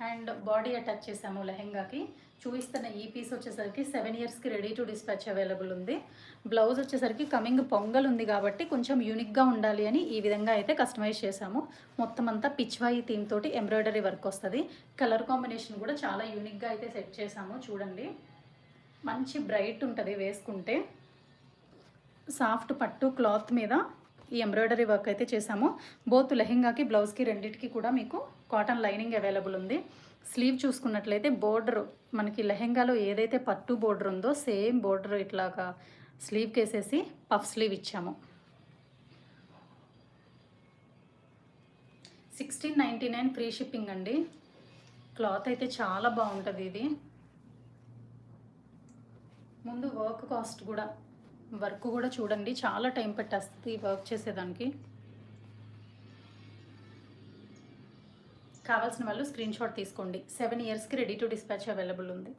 And body attach చేసాము లెహెంగాకి. చూపిస్తున్న ఈ పీస్ వచ్చేసరికి 7 ఇయర్స్కి రెడీ టు డిస్పాచ్ అవైలబుల్ ఉంది. బ్లౌజ్ వచ్చేసరికి కమింగ్ పొంగల్ ఉంది కాబట్టి కొంచెం యూనిక్గా ఉండాలి అని ఈ విధంగా అయితే కస్టమైజ్ చేసాము. మొత్తం అంతా పిచ్వాయి థీమ్ తోటి ఎంబ్రాయిడరీ వర్క్ వస్తుంది. కలర్ కాంబినేషన్ కూడా చాలా యూనిక్గా అయితే సెట్ చేసాము. చూడండి, మంచి బ్రైట్ ఉంటుంది వేసుకుంటే. సాఫ్ట్ పట్టు క్లాత్ మీద ఈ ఎంబ్రాయిడరీ వర్క్ అయితే చేసాము. బోత్ లెహెంగాకి బ్లౌజ్కి రెండింటికి కూడా మీకు కాటన్ లైనింగ్ అవైలబుల్ ఉంది. స్లీవ్ చూసుకున్నట్లయితే బోర్డర్ మనకి లెహెంగాలో ఏదైతే పట్టు బోర్డర్ ఉందో సేమ్ బోర్డర్ ఇట్లాగా స్లీవ్కి వేసేసి పఫ్ స్లీవ్ ఇచ్చాము. 1699 ఫ్రీ షిప్పింగ్ అండి. క్లాత్ అయితే చాలా బాగుంటుంది. ఇది ముందు వర్క్ కాస్ట్ కూడా, వర్క్ కూడా చూడండి, చాలా టైం పట్టేస్తుంది ఈ వర్క్ చేసేదానికి. కావాల్సిన వాళ్ళు స్క్రీన్ షాట్ తీసుకోండి. 7 ఇయర్స్కి రెడీ టు డిస్పాచ్ అవైలబుల్ ఉంది.